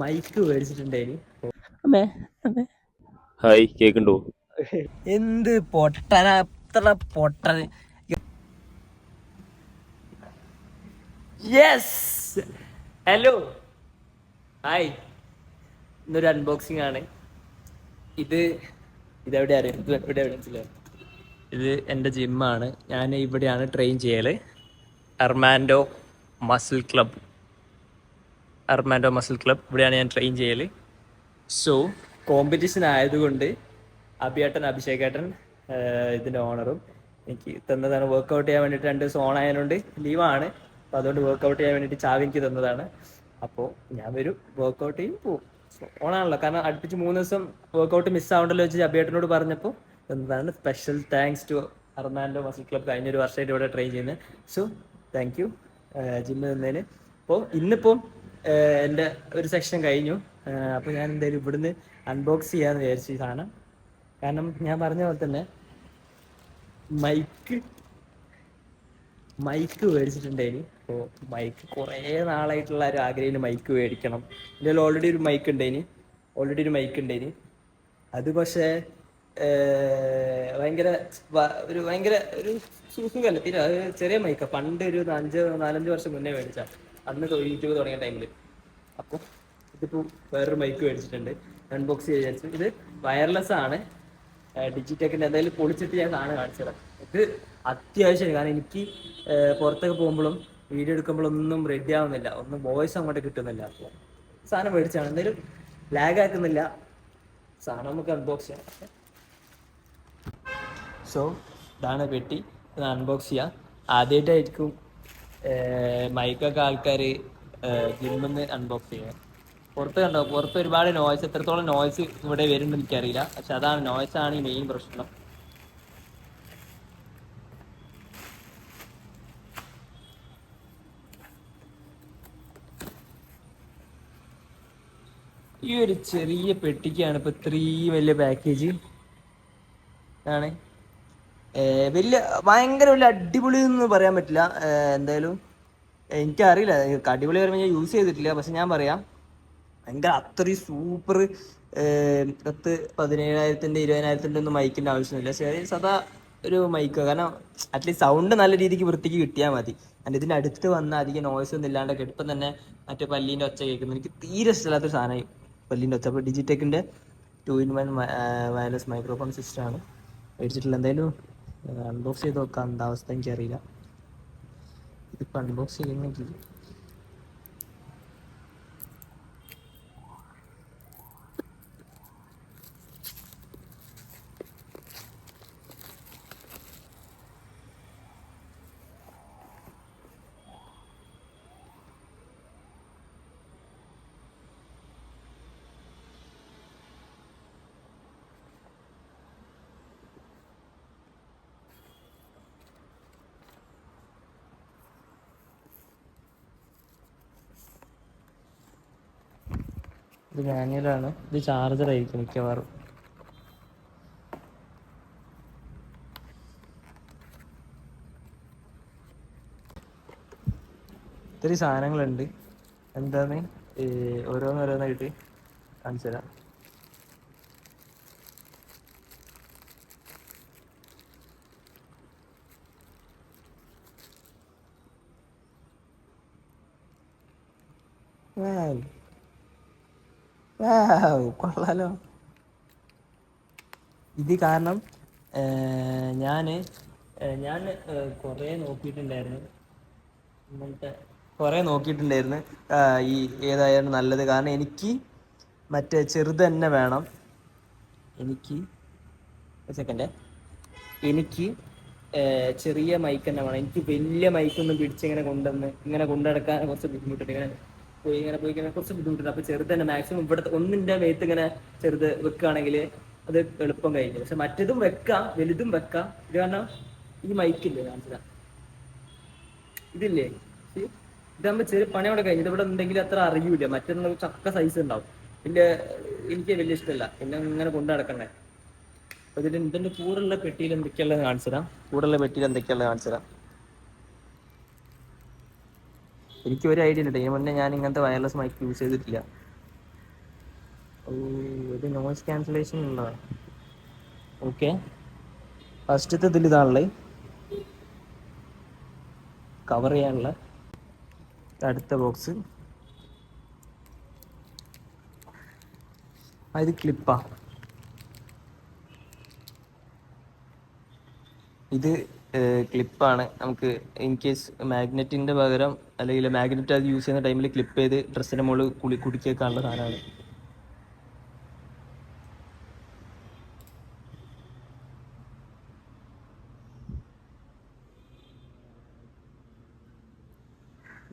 Mic മേടിച്ചിട്ടുണ്ടായിന്. അമ്മേ അമ്മേ hi, കേക്കുണ്ടോ? എന്ത് പൊട്ടന, അത്ര പൊട്ടൻ. Yes, hello, hi. ഇന്നൊരു അൺബോക്സിംഗ് ആണ്. ഇതെവിടെ അറിയാം, ഇവിടെ മനസ്സിലാവും. ഇത് എൻ്റെ ജിമ്മാണ്. ഞാൻ ഇവിടെയാണ് ട്രെയിൻ ചെയ്യല്. അർമാൻഡോ മസിൽ ക്ലബ് ഇവിടെയാണ് ഞാൻ ട്രെയിൻ ചെയ്യല്. സോ കോമ്പറ്റീഷൻ ആയതുകൊണ്ട് അഭിഷേകേട്ടൻ ഇതിൻ്റെ ഓണറും എനിക്ക് തന്നതാണ്. വർക്കൗട്ട് ചെയ്യാൻ വേണ്ടിയിട്ട് 2 ദിവസം ഓൺ ആയതുകൊണ്ട് ലീവാണ്. അപ്പോൾ അതുകൊണ്ട് വർക്കൗട്ട് ചെയ്യാൻ വേണ്ടിയിട്ട് ചാവി എനിക്ക് തന്നതാണ്. അപ്പോൾ ഞാൻ വരും, വർക്കൗട്ട് ചെയ്യും, പോവും. ഓണാണല്ലോ, കാരണം അടുപ്പിച്ച് 3 ദിവസം വർക്കൗട്ട് മിസ്സാവണ്ടല്ലോ വെച്ച് അഭിയേട്ടനോട് പറഞ്ഞപ്പോൾ തന്നതാണ്. Special thanks to Armando muscle club. കഴിഞ്ഞൊരു വർഷമായിട്ട് ഇവിടെ ട്രെയിൻ ചെയ്യുന്നത്. സോ താങ്ക് യു ജിമ്മ് തന്നതിന്. അപ്പോൾ ഇന്നിപ്പോൾ എൻ്റെ ഒരു സെക്ഷൻ കഴിഞ്ഞു. അപ്പോൾ ഞാൻ എന്തായാലും ഇവിടുന്ന് അൺബോക്സ് ചെയ്യാമെന്ന് വിചാരിച്ചു ഈ സാധനം. കാരണം ഞാൻ പറഞ്ഞ പോലെ തന്നെ മൈക്ക് മേടിച്ചിട്ടുണ്ടായിന്. അപ്പോൾ മൈക്ക് കുറേ നാളായിട്ടുള്ള ഒരു ആഗ്രഹം, മൈക്ക് മേടിക്കണം. എൻ്റെ ഓൾറെഡി ഒരു മൈക്ക് ഉണ്ടായിന്. അത് പക്ഷേ ഭയങ്കര ഒരു സുഖമല്ല തീരെ. അത് ചെറിയ മൈക്കാണ്. പണ്ട് ഒരു 4-5 വർഷം മുന്നേ മേടിച്ച, അന്ന് യൂട്യൂബ് തുടങ്ങിയ ടൈമിൽ. അപ്പോൾ ഇതിപ്പോൾ വേറൊരു മൈക്ക് മേടിച്ചിട്ടുണ്ട്. അൺബോക്സ് ചെയ്ത് വിചാരിച്ചു. ഇത് വയർലെസ് ആണ്, ഡിജിടെക്കിൻ്റെ. എന്തായാലും പൊളിച്ചിട്ട് ഞാൻ സാധനം കാണിച്ചത്. ഇത് അത്യാവശ്യമാണ്, കാരണം എനിക്ക് പുറത്തൊക്കെ പോകുമ്പോഴും വീഡിയോ എടുക്കുമ്പോഴൊന്നും റെഡി ആവുന്നില്ല, ഒന്നും വോയിസ് അങ്ങോട്ട് കിട്ടുന്നില്ല. അപ്പോൾ സാധനം മേടിച്ചാണ്. എന്തായാലും ലാഗ് ആക്കുന്നില്ല. സാധനം നമുക്ക് അൺബോക്സ് ചെയ്യാം. സോ ഇതാണ് പെട്ടി. ഇത് അൺബോക്സ് ചെയ്യാം. ആദ്യമായിട്ടായിരിക്കും മൈക്കൊക്കെ ആൾക്കാർ ജിമ്മിൽ നിന്ന് അൺബോക്സ് ചെയ്യുക. പുറത്ത് ഒരുപാട് നോയ്സ്, എത്രത്തോളം നോയ്സ് ഇവിടെ വരുമെന്ന് എനിക്കറിയില്ല. പക്ഷെ അതാണ്, നോയ്സാണ് ഈ മെയിൻ പ്രശ്നം. ഈ ഒരു ചെറിയ പെട്ടിക്കാണ് ഇപ്പോൾ ഇത്രയും വലിയ പാക്കേജ് ആണ്. ഭയങ്കര വലിയ അടിപൊളി എന്ന് പറയാൻ പറ്റില്ല. എന്തായാലും എനിക്കറിയില്ല, അടിപൊളി പറയുമ്പോൾ ഞാൻ യൂസ് ചെയ്തിട്ടില്ല. പക്ഷെ ഞാൻ പറയാം, ഭയങ്കര അത്രയും സൂപ്പർ 17,000-ൻ്റെ 20,000-ൻ്റെ ഒന്നും മൈക്കിൻ്റെ ആവശ്യമില്ല. ചെറിയ സദാ ഒരു മൈക്ക്, കാരണം അറ്റ്ലീസ്റ്റ് സൗണ്ട് നല്ല രീതിക്ക് വൃത്തിക്ക് കിട്ടിയാൽ മതി. അതിൻ്റെ ഇതിൻ്റെ അടുത്ത് വന്ന അധികം നോയ്സ് ഒന്നും ഇല്ലാണ്ടൊക്കെ. ഇപ്പം തന്നെ മറ്റേ പല്ലീൻ്റെ ഒച്ച കേൾക്കുന്നു. എനിക്ക് തീരെ ഇഷ്ടമില്ലാത്തൊരു സാധനമായി പല്ലീൻ്റെ ഒച്ച. അപ്പോൾ ഡിജിടെക്കിൻ്റെ 2-in-1 വയർലെസ് മൈക്രോഫോൺ സിസ്റ്റമാണ് മേടിച്ചിട്ടുള്ളത്. എന്തായാലും അൺബോക്സ് ചെയ്ത് നോക്കാം, എന്താ അവസ്ഥ എനിക്കറിയില്ല. ഇതിപ്പോൾ അൺബോക്സ് ചെയ്യുന്നെങ്കിൽ ഇത് മാനുവലാണ്. ഇത് ചാർജറായിരിക്കും മിക്കവാറും. ഇത്തിരി സാധനങ്ങളുണ്ട്. എന്താന്ന് ഓരോന്നോരോന്നായിട്ട് കാണിച്ചു തരാം. കൊള്ളാലോ. ഇത് കാരണം ഞാൻ കുറേ നോക്കിയിട്ടുണ്ടായിരുന്നു ഈ ഏതായാലും നല്ലത്. കാരണം എനിക്ക് മറ്റേ ചെറുത് തന്നെ വേണം. എനിക്ക് ചെറിയ മൈക്ക് തന്നെ വേണം. എനിക്ക് വലിയ മൈക്കൊന്നും പിടിച്ചിങ്ങനെ കൊണ്ടുനടക്കാൻ കുറച്ച് ബുദ്ധിമുട്ടുണ്ട്. ഇങ്ങനെ പോയി കുറച്ച് ബുദ്ധിമുട്ടുണ്ട്. അപ്പോൾ ചെറുത് തന്നെ മാക്സിമം ഇവിടുത്തെ ഒന്നിൻ്റെ മേത്ത് ഇങ്ങനെ ചെറുത് വെക്കുകയാണെങ്കിൽ അത് എളുപ്പം കഴിഞ്ഞു. പക്ഷെ മറ്റേതും വെക്കാം, വലുതും വെക്കാം. ഇത് കാരണം ഈ മൈക്കില്ലേ കാണിച്ചതാ, ഇതില്ലേ, ഇതാകുമ്പോൾ ചെറിയ പണിയോടെ കഴിഞ്ഞു. ഇവിടെ ഉണ്ടെങ്കിൽ അത്ര അറിയൂല. മറ്റൊന്നും ചക്ക സൈസ് ഉണ്ടാവും. എനിക്ക് വലിയ ഇഷ്ടമല്ല, പിന്നെ ഇങ്ങനെ കൊണ്ടു നടക്കണ്ടേ. അപ്പോൾ ഇതിൻ്റെ കൂടെയുള്ള പെട്ടിയിൽ എന്തൊക്കെയുള്ളത് കാണിച്ചുതരാം. എനിക്ക് ഒരു ഐഡിയ ഉണ്ട്. ഇതിന് മുന്നേ ഞാൻ ഇങ്ങനത്തെ വയർലെസ് മൈക്ക് യൂസ് ചെയ്തിട്ടില്ല. ഓ, ഇത് നോയ്സ് ക്യാൻസലേഷൻ ഉള്ളതാണ്. ഓക്കെ, ഫസ്റ്റത്തെ ഇതിൽ ഇതാണല്ലേ കവർ ചെയ്യാനുള്ള അടുത്ത ബോക്സ്. ഇത് ക്ലിപ്പാ. ഇത് ക്ലിപ്പാണ്. നമുക്ക് ഇൻ കേസ് മാഗ്നറ്റിൻ്റെ പകരം അല്ലെങ്കിൽ മാഗ്നറ്റ് അത് യൂസ് ചെയ്യുന്ന ടൈമിൽ ക്ലിപ്പ് ചെയ്ത് ഡ്രസ്സിൻ്റെ മുകളിൽ കുടുക്കിയേക്കാനുള്ള സാധനമാണ്.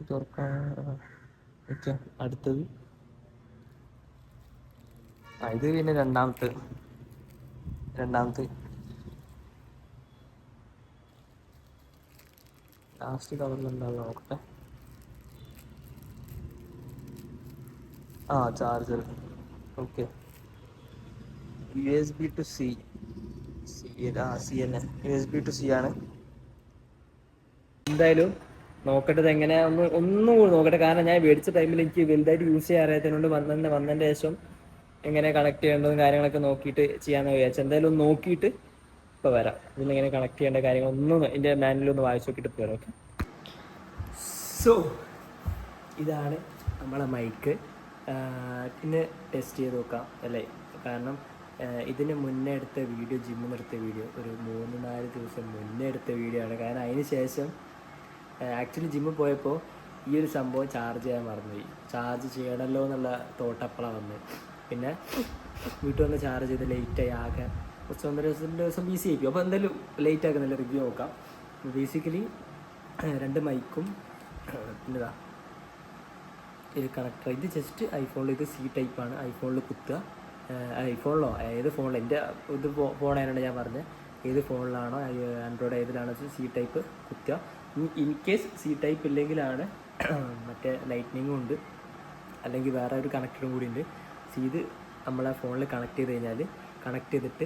തുറക്കാൻ. ഓക്കെ, അടുത്തത് ഇത് പിന്നെ രണ്ടാമത്തെ ലാസ്റ്റ് കവറിലുണ്ടാവും, നോക്കട്ടെ. Charger. Okay, USB to C. തന്നെ USB to C ആണ്. എന്തായാലും നോക്കട്ടെ ഇത് എങ്ങനെയാ, ഒന്നും കൂടി നോക്കട്ടെ. കാരണം ഞാൻ മേടിച്ച ടൈമിൽ എനിക്ക് വലുതായിട്ട് യൂസ് ചെയ്യാൻ അറിയാത്തതിനോണ്ട് വന്നതിൻ്റെ ശേഷം എങ്ങനെ കണക്ട് ചെയ്യേണ്ടതും കാര്യങ്ങളൊക്കെ നോക്കിയിട്ട് ചെയ്യാമെന്ന് വിചാരിച്ചു. എന്തായാലും ഒന്ന് നോക്കിയിട്ട് ഇപ്പോൾ വരാം. ഇതിനെങ്ങനെ കണക്ട് ചെയ്യേണ്ട കാര്യങ്ങളൊന്നും എൻ്റെ മാനുവലൊന്ന് വായിച്ചു നോക്കിയിട്ട് ഇപ്പോൾ വരാം. ഓക്കെ, സോ ഇതാണ് നമ്മളെ മൈക്ക്. പിന്നെ ടെസ്റ്റ് ചെയ്ത് നോക്കാം അല്ലേ. കാരണം ഇതിന് മുന്നേ എടുത്ത വീഡിയോ, ജിമ്മിൽ നിന്ന് എടുത്ത വീഡിയോ, ഒരു 3-4 ദിവസം മുന്നേ എടുത്ത വീഡിയോ ആണ്. കാരണം അതിന് ശേഷം ആക്ച്വലി ജിമ്മിൽ പോയപ്പോൾ ഈ ഒരു സംഭവം ചാർജ് ചെയ്യാൻ മറന്നുപോയി. ചാർജ് ചെയ്യണമല്ലോ എന്നുള്ള തോട്ടപ്പളാണ് വന്നത്. പിന്നെ വീട്ടിൽ വന്ന് ചാർജ് ചെയ്ത് ലേറ്റായി, ആകെ 1-1.5 ദിവസം ബിസി ആയിരിക്കും. അപ്പോൾ എന്തായാലും ലേറ്റ് ആക്കുന്നില്ല, റിവ്യൂ നോക്കാം. ബേസിക്കലി 2 മൈക്കും പിന്നെതാ ഇത് കണക്ടർ. ഇത് ജസ്റ്റ് ഐഫോണിൽ ഇത് C ടൈപ്പാണ്. ഐഫോണിൽ കുത്തുക, ഐഫോണിലോ ഏത് ഫോണിൽ, എൻ്റെ ഇത് ഫോണായതുകൊണ്ട് ഞാൻ പറഞ്ഞത്, ഏത് ഫോണിലാണോ ആൻഡ്രോയിഡ് ഏതിലാണോ C ടൈപ്പ് കുത്തുക. ഇൻ കേസ് C ടൈപ്പ് ഇല്ലെങ്കിലാണ് മറ്റേ ലൈറ്റ്നിങ്ങും ഉണ്ട്, അല്ലെങ്കിൽ വേറെ ഒരു കണക്ടറും കൂടി ഉണ്ട്. ഇത് നമ്മളെ ഫോണിൽ കണക്ട് ചെയ്ത് കഴിഞ്ഞാൽ, കണക്ട് ചെയ്തിട്ട്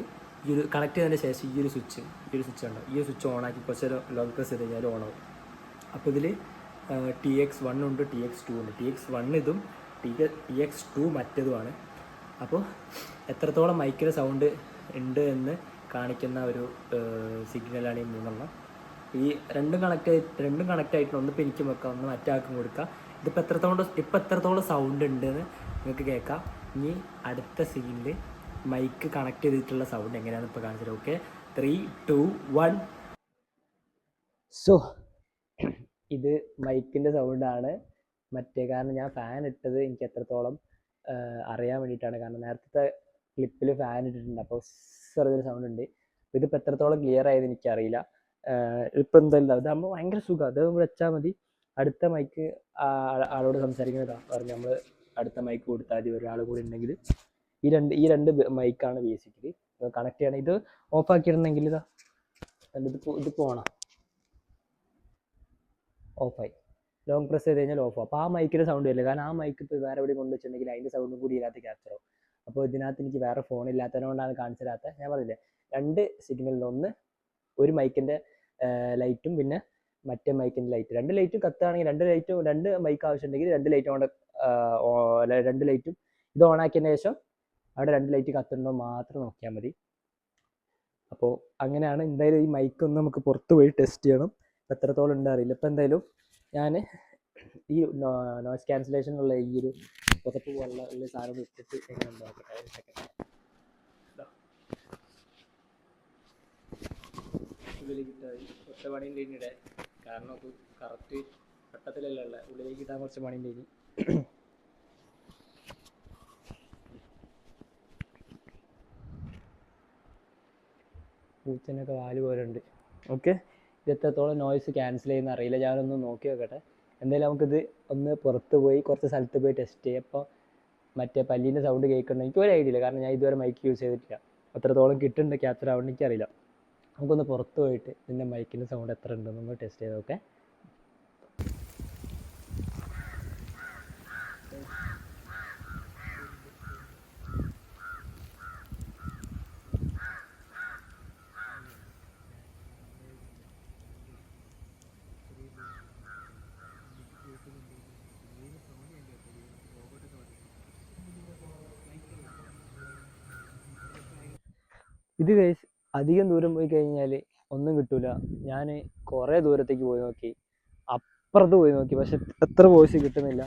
കണക്ട് ചെയ്തതിന് ശേഷം ഈ ഒരു സ്വിച്ച് ഉണ്ടോ, ഈ ഒരു സ്വിച്ച് ഓണാക്കി കുറച്ച് ലോങ് പ്രസ് ചെയ്ത് കഴിഞ്ഞാൽ ഓണാവും. അപ്പോൾ ഇതിൽ TX1 ഉണ്ട്, TX2 ഉണ്ട്. TX1 ഇതും TX2 മറ്റേതുമാണ്. അപ്പോൾ എത്രത്തോളം മൈക്കിൻ്റെ സൗണ്ട് ഉണ്ട് എന്ന് കാണിക്കുന്ന ഒരു സിഗ്നലാണ് ഈ 3. ഈ രണ്ടും കണക്റ്റ് ആയിട്ടുണ്ട്. ഒന്നിപ്പോൾ എനിക്കും വെക്കാം, ഒന്ന് മറ്റാൾക്കും കൊടുക്കാം. ഇതിപ്പോൾ എത്രത്തോളം സൗണ്ട് ഉണ്ടെന്ന് നിങ്ങൾക്ക് കേൾക്കാം. ഇനി അടുത്ത സീനിൽ മൈക്ക് കണക്ട് ചെയ്തിട്ടുള്ള സൗണ്ട് എങ്ങനെയാണെന്ന് ഇപ്പോൾ കാണിച്ചത്. ഓക്കെ, 3, 2, 1. സോ ഇത് മൈക്കിൻ്റെ സൗണ്ടാണ് മറ്റേ. കാരണം ഞാൻ ഫാൻ ഇട്ടത് എനിക്ക് എത്രത്തോളം അറിയാൻ വേണ്ടിയിട്ടാണ്. കാരണം നേരത്തെ ക്ലിപ്പിൽ ഫാൻ ഇട്ടിട്ടുണ്ട്, അപ്പോൾ ചെറിയൊരു സൗണ്ട് ഉണ്ട്. ഇതിപ്പോൾ എത്രത്തോളം ക്ലിയർ ആയത് എനിക്കറിയില്ല. ഇപ്പം എന്തായാലും ഇതാകുമ്പോൾ ഭയങ്കര സുഖം. അത് വെച്ചാൽ മതി. അടുത്ത മൈക്ക് ആളോട് സംസാരിക്കുന്നതാണ് പറഞ്ഞു, നമ്മൾ അടുത്ത മൈക്ക് കൊടുത്താൽ മതി. ഒരാൾ കൂടി ഉണ്ടെങ്കിൽ ഈ രണ്ട് മൈക്കാണ് ബേസിക്കലി കണക്ട് ചെയ്യണം. ഇത് ഓഫാക്കിയിരുന്നെങ്കിൽ ഇതിപ്പോൾ ഓഫായി. ലോങ് പ്രസ് ചെയ്ത് കഴിഞ്ഞാൽ ഓഫ്. അപ്പോൾ ആ മൈക്കിൻ്റെ സൗണ്ട് വരില്ല. കാരണം ആ മൈക്ക് ഇപ്പോൾ വേറെ എവിടെ കൊണ്ടു വെച്ചിട്ടുണ്ടെങ്കിൽ അതിൻ്റെ സൗണ്ടും കൂടി ഇതിനകത്ത് ക്യാപ്ചർ ആവും. അപ്പോൾ ഇതിനകത്ത് എനിക്ക് വേറെ ഫോൺ ഇല്ലാത്തതുകൊണ്ടാണ് കാണിച്ചു തരാത്തത്. ഞാൻ പറഞ്ഞില്ലേ, 2 സിഗ്നലിൽ ഒരു മൈക്കിൻ്റെ ലൈറ്റും പിന്നെ മറ്റേ മൈക്കിൻ്റെ ലൈറ്റ്. 2 ലൈറ്റും കത്തുകയാണെങ്കിൽ 2 മൈക്ക് ആവശ്യമുണ്ടെങ്കിൽ 2 ലൈറ്റും കൊണ്ട് 2 ലൈറ്റും ഇത് ഓണാക്കിയതിന് ശേഷം അവിടെ 2 ലൈറ്റ് കത്തുണ്ടോ മാത്രം നോക്കിയാൽ മതി. അപ്പോൾ അങ്ങനെയാണ്. എന്തായാലും ഈ മൈക്കൊന്ന് നമുക്ക് പുറത്ത് പോയി ടെസ്റ്റ് ചെയ്യണം, എത്രത്തോളം ഉണ്ട് അറിയില്ല. ഇപ്പം എന്തായാലും ഞാൻ ഈ നോയ്സ് ക്യാൻസലേഷനുള്ള ഈ ഒരു പുതപ്പ് പോലുള്ള സാധനം ഇട്ടിട്ട് എങ്ങനെ ഉണ്ടാക്കട്ടെ. ഒരു സെക്കൻഡ് ഉള്ളിലേക്ക് ഇട്ടാൽ ഒറ്റ പണിൻ്റെ ഇനിടെ. കാരണം അത് കറക്റ്റ് വട്ടത്തിലല്ല ഉള്ളത്, ഉള്ളിലേക്ക് ഇട്ടാൻ കുറച്ച് പണിൻ്റെ ഇനി. പൂച്ചനൊക്കെ വാല് പോലെ ഉണ്ട്. ഓക്കെ, ഇത് എത്രത്തോളം നോയ്സ് ക്യാൻസൽ ചെയ്യുന്ന അറിയില്ല. ഞാനൊന്ന് നോക്കി നോക്കട്ടെ. എന്തായാലും നമുക്കിത് ഒന്ന് പുറത്ത് പോയി കുറച്ച് സ്ഥലത്ത് പോയി ടെസ്റ്റ് ചെയ്യാം. അപ്പോൾ മറ്റേ പല്ലീൻ്റെ സൗണ്ട് കേൾക്കണം. എനിക്കൊരു ഐഡിയ ഇല്ല, കാരണം ഞാൻ ഇതുവരെ മൈക്ക് യൂസ് ചെയ്തിട്ടില്ല. അത്രത്തോളം കിട്ടുന്നുണ്ട് ക്യാപ്ചർ ആവുന്നുണ്ട് എനിക്കറിയില്ല. നമുക്കൊന്ന് പുറത്ത് പോയിട്ട് ഇതിൻ്റെ മൈക്കിൻ്റെ സൗണ്ട് എത്ര ഉണ്ടെന്നൊന്ന് ടെസ്റ്റ് ചെയ്ത് നോക്കെ. ഇത് ഗൈസ് അധികം ദൂരം പോയി കഴിഞ്ഞാൽ ഒന്നും കിട്ടൂല. ഞാൻ കുറേ ദൂരത്തേക്ക് പോയി നോക്കി, അപ്പുറത്ത് പോയി നോക്കി, പക്ഷെ എത്ര വോയിസ് കിട്ടുന്നില്ല.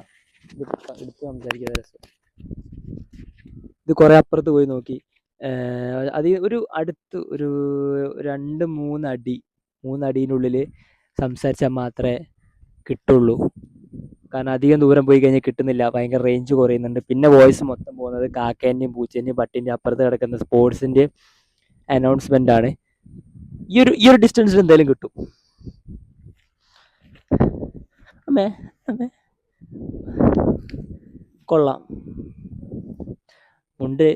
ഇത് എടുത്ത് സംസാരിക്കാതെ രസം. ഇത് കുറേ അപ്പുറത്ത് പോയി നോക്കി, അത് ഒരു അടുത്ത് ഒരു 2-3 അടീനുള്ളിൽ സംസാരിച്ചാൽ മാത്രമേ കിട്ടുള്ളൂ. കാരണം അധികം ദൂരം പോയി കഴിഞ്ഞാൽ കിട്ടുന്നില്ല, ഭയങ്കര റേഞ്ച് കുറയുന്നുണ്ട്. പിന്നെ വോയിസ് മൊത്തം പോകുന്നത് കാക്കേൻ്റെയും പൂച്ചേൻ്റെയും പട്ടീൻ്റെയും അപ്പുറത്ത് കിടക്കുന്ന സ്പോർട്സിൻ്റെ അനൗൺസ്മെൻ്റ് ആണ്. ഈ ഒരു ഡിസ്റ്റൻസിൽ എന്തായാലും കിട്ടും. അമ്മേ അമ്മേ കൊള്ളാം. മുണ്ട്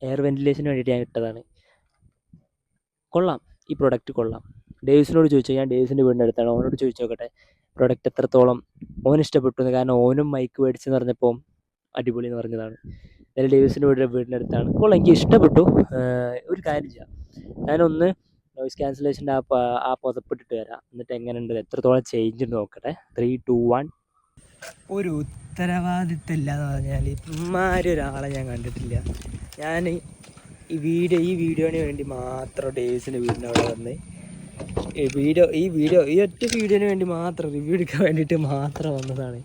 എയർ വെന്റിലേഷന് വേണ്ടിയിട്ട് ഞാൻ ഇട്ടതാണ്. കൊള്ളാം, ഈ പ്രൊഡക്റ്റ് കൊള്ളാം. ഡേവിസിനോട് ചോദിച്ചാൽ, ഞാൻ ഡേവിസിൻ്റെ വീടിൻ്റെ അടുത്താണ്, ഓനോട് ചോദിച്ചു നോക്കട്ടെ പ്രൊഡക്റ്റ് എത്രത്തോളം ഓൻ ഇഷ്ടപ്പെട്ടു എന്ന്. കാരണം ഓനും മൈക്ക് മേടിച്ചെന്ന് പറഞ്ഞപ്പോൾ അടിപൊളി എന്ന് പറഞ്ഞതാണ്. എന്തായാലും ഡേവിസിൻ്റെ വീടിൻ്റെ അടുത്താണ്. കൊള്ളാം, എനിക്ക് ഇഷ്ടപ്പെട്ടു. ഒരു കാര്യം ചെയ്യാം, ഞാനൊന്ന് നോയിസ് ക്യാൻസലേഷൻ്റെ ആ പുതപ്പിട്ടിട്ട് വരാം, എന്നിട്ട് എങ്ങനെയുണ്ട്, എത്രത്തോളം ചേഞ്ച് ഉണ്ട് നോക്കട്ടെ. 3, 2, 1. ഒരു ഉത്തരവാദിത്തം ഇല്ലാന്ന് പറഞ്ഞാൽ ഇമാരൊരാളെ ഞാൻ കണ്ടിട്ടില്ല. ഞാൻ ഈ വീഡിയോന് വേണ്ടി മാത്രം ഡേവിസിൻ്റെ വീടിൻ്റെ അവിടെ വന്ന് ഈ ഒറ്റ വീഡിയോന് വേണ്ടി മാത്രം റിവ്യൂ എടുക്കാൻ വേണ്ടിയിട്ട് മാത്രം വന്നതാണ്.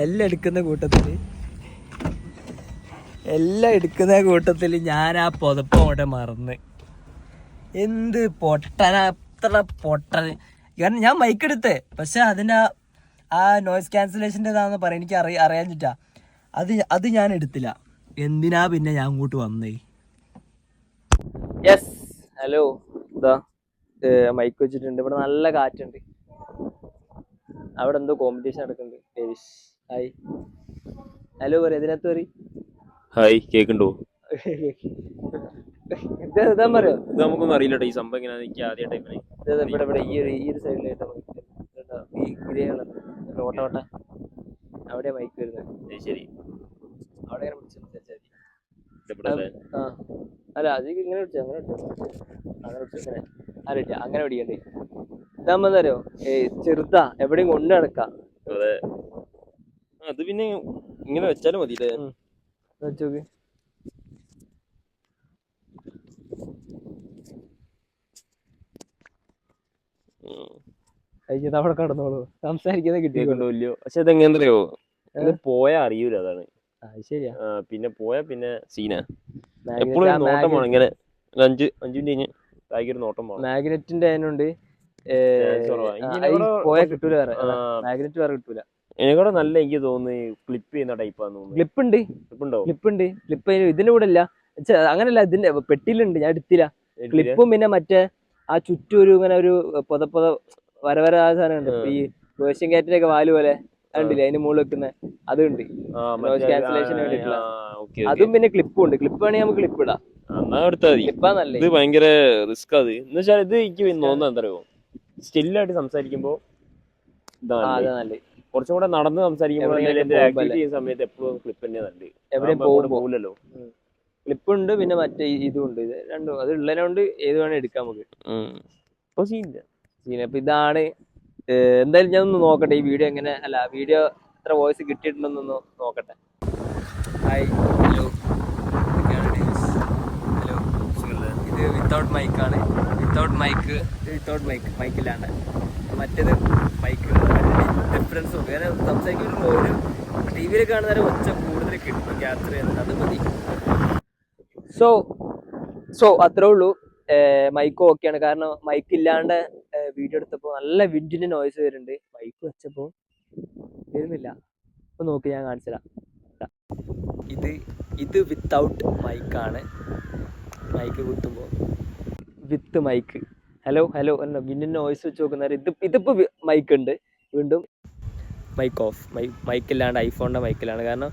എല്ലാം എടുക്കുന്ന കൂട്ടത്തിൽ ഞാൻ ആ പുതപ്പ് അങ്ങോട്ട് മറന്ന്. എന്ത് അത്ര പൊട്ടൻ. കാരണം ഞാൻ മൈക്ക് എടുത്തേ, പക്ഷെ അതിൻ്റെ ആ നോയിസ് ക്യാൻസലേഷൻ്റെതാണെന്ന് പറയാം, എനിക്ക് അറിയാഞ്ഞിട്ടാ അത് ഞാൻ എടുത്തില്ല. എന്തിനാ പിന്നെ ഞാൻ അങ്ങോട്ട് വന്നേ. യെസ്, ഹലോ, ഇതാ മൈക്ക് വെച്ചിട്ടുണ്ട്. ഇവിടെ നല്ല കാറ്റുണ്ട്. അവിടെ എന്തോ കോമ്പറ്റീഷൻ നടക്കുന്നുണ്ട്. ഡേവിസ് ഹായ് ഹലോ പറ, ഇതിനകത്ത് പറ. ഹായ്, കേൾക്കുന്നുണ്ടോ? ഇതാ പറയോ? ഇത് നമുക്കൊന്നും അറിയില്ല ഈ സംഭവം എങ്ങനെയാണെന്ന്. എനിക്ക് ആദ്യമായിട്ട് ഇവിടെ ഈ ഒരു സൈഡിലായിട്ട് ഈ ഗ്രേ കളർ ഓട്ട അവിടെ മൈക്ക് വരുന്നത്. ശരി, അവിടെ ഇങ്ങനെ പിടിച്ച് സംസാരിച്ചാൽ മതി. ഇഷ്ടപ്പെട്ടല്ലേ? ആ അല്ല, അത് ഇങ്ങനെ പിടിച്ചു, അങ്ങനെ അറിയില്ല, അങ്ങനെ പിടിക്കണ്ടേ. ഇതാകുമ്പോ എന്താ ചെറുതാ, എവിടെയും കൊണ്ട് നടക്കാം. അതെ, അത് പിന്നെ ഇങ്ങനെ വെച്ചാലും മതിയില്ലേ? വെച്ചോക്ക്. അവിടെ കടന്നോളൂ, സംസാരിക്കുന്നത് കേൾക്കണ്ടോ ഇല്ലയോ? പക്ഷെ അതെങ്ങനെയോ പോയാ അറിയൂല, അതാണ്. ശരിയാ. പിന്നെ പോയാ പിന്നെ സീന എപ്പോഴും നോട്ടം വേണം. ഇങ്ങനെ 5 മിനിറ്റ് കഴിഞ്ഞ് തായ്ക്കൊരു നോട്ടം വേണം. മാഗ്നറ്റിന്റെ അതിനുണ്ട് പോയാൽ കിട്ടൂല, വേറെ മാഗ്നറ്റ് വേറെ കിട്ടൂല. എനിക്കൂടെ നല്ല, എനിക്ക് തോന്നുന്നു ക്ലിപ്പ് ചെയ്യുന്ന ടൈപ്പാന്ന് തോന്നുന്നു. ക്ലിപ്പ് ഇതിന്റെ കൂടെ ഇല്ല, അങ്ങനല്ല, ഇതിന്റെ പെട്ടിയിലുണ്ട്, ഞാൻ എടുത്തില്ല. ക്ലിപ്പും പിന്നെ മറ്റേ ആ ചുറ്റും ഒരു ഇങ്ങനെ ഒരു വര ആ സാധനം ഉണ്ട്, ഈ പേർഷ്യൻ ക്യാറ്റിന്റെ ഒക്കെ വാല് പോലെ കണ്ടില്ലേ, അതിന് മുകളിൽ വെക്കുന്ന അതുണ്ട്, നോയിസ് ക്യാൻസലേഷന് വേണ്ടിയിട്ടുള്ള. അതും പിന്നെ ക്ലിപ്പും ഉണ്ട്. ക്ലിപ്പ് വേണമെങ്കിൽ നമുക്ക് ക്ലിപ്പ് ഇടാം. ക്ലിപ്പാ നല്ലത്. ഇത് ഭയങ്കര റിസ്ക്. അത് എന്ന് വെച്ചാൽ ഇത് എനിക്ക് തോന്നുന്നത് എന്താ പറയുക, സ്റ്റില്ലായിട്ട് സംസാരിക്കുമ്പോ നല്ലത്. കുറച്ചും കൂടെ നടന്ന് സംസാരിക്കുമ്പോൾ ആക്ടിവിറ്റി ചെയ്യുന്ന സമയത്ത് എപ്പോഴും ക്ലിപ്പ് തന്നെ നല്ലത്. എവിടെയും പോകില്ലല്ലോ. ക്ലിപ്പ് ഉണ്ട്, പിന്നെ മറ്റേ ഇതും ഉണ്ട്. ഇത് രണ്ടും അത് ഉള്ളതിനോണ്ട് ഏത് വേണേൽ എടുക്കാം നമുക്ക്. ഇപ്പൊ സീനില്ല. അപ്പൊ ഇതാണ്. എന്തായാലും ഞാൻ ഒന്ന് നോക്കട്ടെ ഈ വീഡിയോ വീഡിയോ എത്ര വോയിസ് കിട്ടിയിട്ടുണ്ടെന്നൊന്ന് നോക്കട്ടെ. Hi, hello, hello. ഇത് വിത്തൗട്ട് മൈക്കാണ്. മൈക്കില്ലാണ്ട് മറ്റേത് മൈക്ക്. ഡിഫറൻസ് ഉണ്ട്. കാരണം സംസാരിക്കുമ്പോൾ ഒരു ടി വിയിൽ കാണുന്ന ഒച്ച കൂടുതൽ കിട്ടും, ക്യാപ്ചർ ചെയ്യുന്നത്, അത് മതി. സോ അത്രേ ഉള്ളൂ. മൈക്ക് ഓക്കെയാണ്. കാരണം മൈക്ക് ഇല്ലാണ്ട് വീഡിയോ എടുത്തപ്പോൾ നല്ല വിൻഡിന്റെ നോയ്സ് വരുന്നുണ്ട്. മൈക്ക് വെച്ചപ്പോൾ വരുന്നില്ല. അപ്പൊ നോക്കി, ഞാൻ കാണിച്ചുതരാം. ഇത് വിത്തൗട്ട് മൈക്കാണ്. മൈക്ക് കുത്തുമ്പോൾ വിത്ത് മൈക്ക്. ഹലോ വിൻഡിന്റെ നോയ്സ് വെച്ച് നോക്കുന്നവർ ഇതിപ്പോ മൈക്ക് ഉണ്ട്. വീണ്ടും മൈക്ക് ഓഫ്. മൈക്കില്ലാണ്ട് ഐഫോണിന്റെ മൈക്കിലാണ്. കാരണം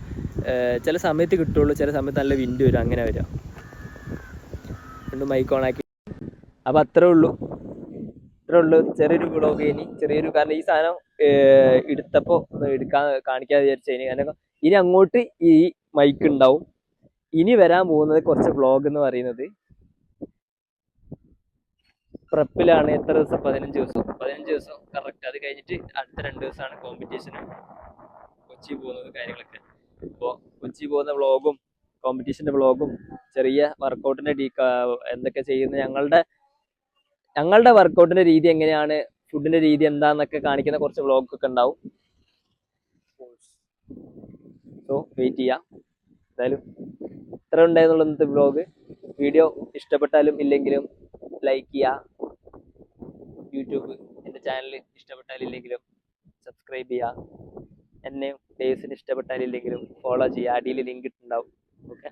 ചില സമയത്ത് കിട്ടുള്ളൂ, ചില സമയത്ത് നല്ല വിൻഡ് വരും, അങ്ങനെ വരിക. വീണ്ടും മൈക്ക് ഓൺ ആക്കി. അപ്പം അത്രേ ഉള്ളൂ. ചെറിയൊരു വ്ളോഗ്. ചെറിയൊരു, കാരണം ഈ സാധനം എടുത്തപ്പോൾ കാണിക്കാതെ വിചാരിച്ചതിന്. കാരണം ഇനി അങ്ങോട്ട് ഈ മൈക്ക് ഉണ്ടാവും. ഇനി വരാൻ പോകുന്നത് കുറച്ച് വ്ളോഗ് എന്ന് പറയുന്നത് പ്രപ്പിലാണ്. എത്ര ദിവസം? 15 ദിവസം കറക്റ്റ്. അത് കഴിഞ്ഞിട്ട് അടുത്ത 2 ദിവസമാണ് കോമ്പറ്റീഷന്. കൊച്ചി പോകുന്നത്, കാര്യങ്ങളൊക്കെ. അപ്പോൾ കൊച്ചി പോകുന്ന വ്ളോഗും കോമ്പറ്റീഷൻ്റെ വ്ളോഗും ചെറിയ വർക്കൗട്ടിൻ്റെ എന്തൊക്കെ ചെയ്യുന്ന ഞങ്ങളുടെ വർക്കൗട്ടിൻ്റെ രീതി എങ്ങനെയാണ്, ഫുഡിൻ്റെ രീതി എന്താണെന്നൊക്കെ കാണിക്കുന്ന കുറച്ച് വ്ളോഗൊക്കെ ഉണ്ടാവും. സോ വെയിറ്റ് ചെയ്യാം. എന്തായാലും ഇത്ര ഉണ്ടായിരുന്നുള്ള ഇന്നത്തെ വ്ളോഗ്. വീഡിയോ ഇഷ്ടപ്പെട്ടാലും ഇല്ലെങ്കിലും ലൈക്ക് ചെയ്യുക. യൂട്യൂബ് എൻ്റെ ചാനൽ ഇഷ്ടപ്പെട്ടാലില്ലെങ്കിലും സബ്സ്ക്രൈബ് ചെയ്യുക. എന്നെയും ഡേയ്സിന് ഇഷ്ടപ്പെട്ടാലില്ലെങ്കിലും ഫോളോ ചെയ്യുക. അടിയിൽ ലിങ്ക് ഇട്ടുണ്ടാവും. ഓക്കെ.